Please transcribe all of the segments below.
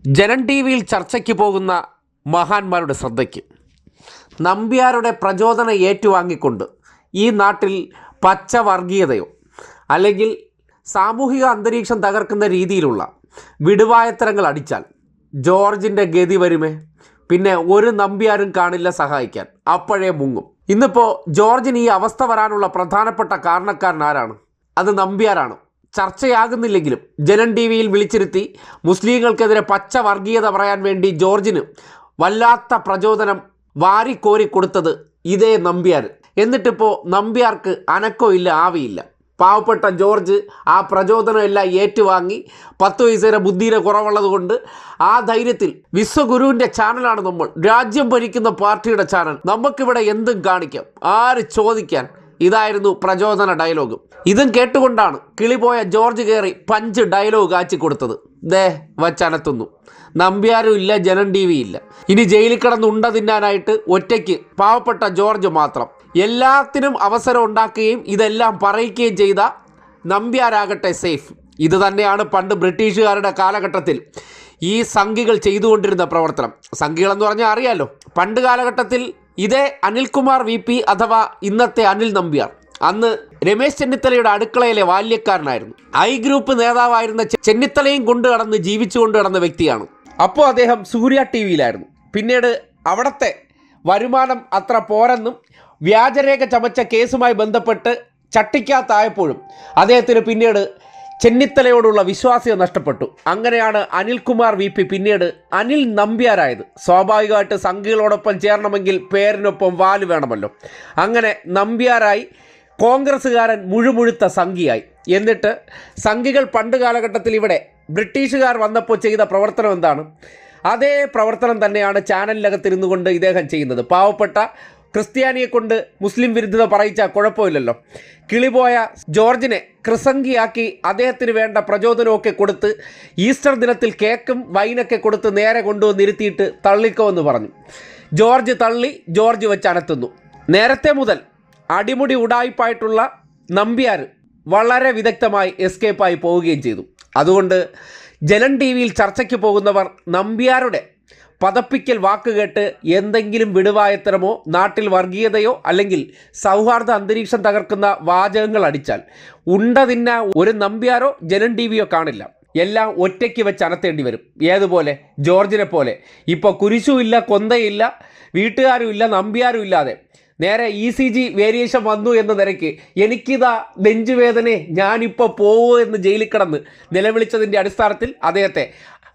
ജനം ടി വിയിൽ ചർച്ചയ്ക്ക് പോകുന്ന മഹാന്മാരുടെ ശ്രദ്ധയ്ക്ക് നമ്പ്യാരുടെ പ്രചോദനം ഏറ്റുവാങ്ങിക്കൊണ്ട് ഈ നാട്ടിൽ പച്ച വർഗീയതയോ അല്ലെങ്കിൽ സാമൂഹിക അന്തരീക്ഷം തകർക്കുന്ന രീതിയിലുള്ള വിടുവായത്തരങ്ങൾ അടിച്ചാൽ ജോർജിൻ്റെ ഗതി വരുമേ. പിന്നെ ഒരു നമ്പ്യാരും കാണില്ല സഹായിക്കാൻ, അപ്പോഴേ മുങ്ങും. ഇന്നിപ്പോൾ ജോർജിന് ഈ അവസ്ഥ വരാനുള്ള പ്രധാനപ്പെട്ട കാരണക്കാരൻ ആരാണ്? അത് നമ്പ്യാരാണ്. ചർച്ചയാകുന്നില്ലെങ്കിലും ജനം ടി വിയിൽ വിളിച്ചിരുത്തി മുസ്ലിങ്ങൾക്കെതിരെ പച്ച വർഗീയത പറയാൻ വേണ്ടി ജോർജിന് വല്ലാത്ത പ്രചോദനം വാരിക്കോരി കൊടുത്തത് ഇതേ നമ്പ്യാർ. എന്നിട്ടിപ്പോൾ നമ്പ്യാർക്ക് അനക്കോ ഇല്ല, ആവിയില്ല. പാവപ്പെട്ട ജോർജ് ആ പ്രചോദനം എല്ലാം ഏറ്റുവാങ്ങി 10 വയസ്സേരെ ബുദ്ധിയുടെ കുറവുള്ളത് കൊണ്ട് ആ ധൈര്യത്തിൽ വിശ്വഗുരുവിൻ്റെ ചാനലാണ് നമ്മൾ, രാജ്യം ഭരിക്കുന്ന പാർട്ടിയുടെ ചാനൽ, നമുക്കിവിടെ എന്തും കാണിക്കാം, ആര് ചോദിക്കാൻ. ഇതായിരുന്നു പ്രചോദന ഡയലോഗ്. ഇതും കേട്ടുകൊണ്ടാണ് കിളിപോയ ജോർജ് കയറി പഞ്ച് ഡയലോഗ് കാച്ചി കൊടുത്തത്. ദേ വച്ചനത്തുന്നു. നമ്പ്യാരും ഇല്ല, ജനം ടി വി ഇല്ല. ഇനി ജയിലിൽ കിടന്ന് ഉണ്ട തിന്നാനായിട്ട് ഒറ്റയ്ക്ക് പാവപ്പെട്ട ജോർജ് മാത്രം. എല്ലാത്തിനും അവസരം ഉണ്ടാക്കുകയും ഇതെല്ലാം പറയിക്കുകയും ചെയ്ത നമ്പ്യാരാകട്ടെ സേഫ്. ഇത് തന്നെയാണ് പണ്ട് ബ്രിട്ടീഷുകാരുടെ കാലഘട്ടത്തിൽ ഈ സംഘികൾ ചെയ്തുകൊണ്ടിരുന്ന പ്രവർത്തനം. സംഘികളെന്ന് പറഞ്ഞാൽ അറിയാലോ, പണ്ട് കാലഘട്ടത്തിൽ ഇതേ അനിൽകുമാർ VP അഥവാ ഇന്നത്തെ അനിൽ നമ്പ്യാർ അന്ന് രമേശ് ചെന്നിത്തലയുടെ അടുക്കളയിലെ ബാല്യക്കാരനായിരുന്നു. ഗ്രൂപ്പ് നേതാവായിരുന്ന ചെന്നിത്തലയും കൊണ്ട് കടന്ന് ജീവിച്ചുകൊണ്ട് കിടന്ന വ്യക്തിയാണ്. അപ്പോൾ അദ്ദേഹം സൂര്യ TV പിന്നീട് അവിടുത്തെ വരുമാനം അത്ര പോരെന്നും വ്യാജരേഖ ചമച്ച കേസുമായി ബന്ധപ്പെട്ട് ചട്ടിക്കകത്തായപ്പോഴും അദ്ദേഹത്തിന് പിന്നീട് ചെന്നിത്തലയോടുള്ള വിശ്വാസ്യത നഷ്ടപ്പെട്ടു. അങ്ങനെയാണ് അനിൽകുമാർ VP പിന്നീട് അനിൽ നമ്പ്യാരായത്. സ്വാഭാവികമായിട്ട് സംഘികളോടൊപ്പം ചേരണമെങ്കിൽ പേരിനൊപ്പം വാല് വേണമല്ലോ. അങ്ങനെ നമ്പ്യാരായി കോൺഗ്രസ്സുകാരൻ മുഴുമുഴുത്ത സംഘിയായി. എന്നിട്ട് സംഘികൾ പണ്ട് കാലഘട്ടത്തിൽ ഇവിടെ ബ്രിട്ടീഷുകാർ വന്നപ്പോൾ ചെയ്ത പ്രവർത്തനം എന്താണ്? അതേ പ്രവർത്തനം തന്നെയാണ് ചാനലിനകത്തിരുന്നു കൊണ്ട് ഇദ്ദേഹം ചെയ്യുന്നത്. പാവപ്പെട്ട ക്രിസ്ത്യാനിയെ കൊണ്ട് മുസ്ലിം വിരുദ്ധത പറയിച്ചാൽ കുഴപ്പമില്ലല്ലോ. കിളിപോയ ജോർജിനെ ക്രിസംഗിയാക്കി അദ്ദേഹത്തിന് വേണ്ട പ്രചോദനമൊക്കെ കൊടുത്ത് ഈസ്റ്റർ ദിനത്തിൽ കേക്കും വൈനൊക്കെ കൊടുത്ത് നേരെ കൊണ്ടുവന്നിരുത്തിയിട്ട് തള്ളിക്കോ എന്ന് പറഞ്ഞു. ജോർജ് തള്ളി, ജോർജ് വെച്ച് അനത്തുന്നു. നേരത്തെ മുതൽ അടിമുടി ഉടായിപ്പായിട്ടുള്ള നമ്പ്യാർ വളരെ വിദഗ്ധമായി എസ്കേപ്പായി പോവുകയും ചെയ്തു. അതുകൊണ്ട് ജനം ടി വിയിൽ ചർച്ചയ്ക്ക് പോകുന്നവർ നമ്പ്യാരുടെ പതപ്പിക്കൽ വാക്കുകേട്ട് എന്തെങ്കിലും വിടുവായത്തരമോ നാട്ടിൽ വർഗീയതയോ അല്ലെങ്കിൽ സൗഹാർദ്ദ അന്തരീക്ഷം തകർക്കുന്ന വാചകങ്ങൾ അടിച്ചാൽ ഉണ്ട തിന്ന ഒരു നമ്പ്യാരോ ജനം ടി വിയോ കാണില്ല. എല്ലാം ഒറ്റയ്ക്ക് വെച്ച് അനത്തേണ്ടി വരും. ഏതുപോലെ? ജോർജിനെ പോലെ. ഇപ്പോൾ കുരിശുമില്ല, കൊന്തയില്ല, വീട്ടുകാരും ഇല്ല, നമ്പ്യാരും ഇല്ലാതെ നേരെ ECG വേരിയേഷൻ വന്നു എന്ന നിലയ്ക്ക് എനിക്കിതാ നെഞ്ചുവേദനയെ ഞാനിപ്പോൾ പോവോ എന്ന് ജയിലിൽ കിടന്ന് നിലവിളിച്ചതിൻ്റെ അടിസ്ഥാനത്തിൽ അദ്ദേഹത്തെ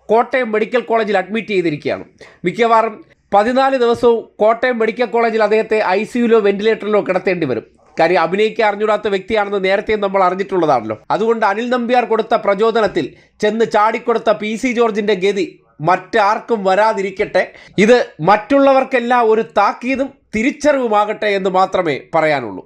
കോട്ടയം മെഡിക്കൽ കോളേജിൽ അഡ്മിറ്റ് ചെയ്തിരിക്കുകയാണ്. മിക്കവാറും 14 ദിവസവും കോട്ടയം മെഡിക്കൽ കോളേജിൽ അദ്ദേഹത്തെ ICUലോ വെന്റിലേറ്ററിലോ കിടത്തേണ്ടി വരും. കാര്യം അഭിനയിക്കാൻ അറിഞ്ഞൂടാത്ത വ്യക്തിയാണെന്ന് നേരത്തെ നമ്മൾ അറിഞ്ഞിട്ടുള്ളതാണല്ലോ. അതുകൊണ്ട് അനിൽ നമ്പ്യാർ കൊടുത്ത പ്രചോദനത്തിൽ ചെന്ന് ചാടിക്കൊടുത്ത PC ജോർജിൻ്റെ ഗതി മറ്റാർക്കും വരാതിരിക്കട്ടെ. ഇത് മറ്റുള്ളവർക്കെല്ലാം ഒരു താക്കീതും തിരിച്ചറിവുമാകട്ടെ എന്ന് മാത്രമേ പറയാനുള്ളൂ.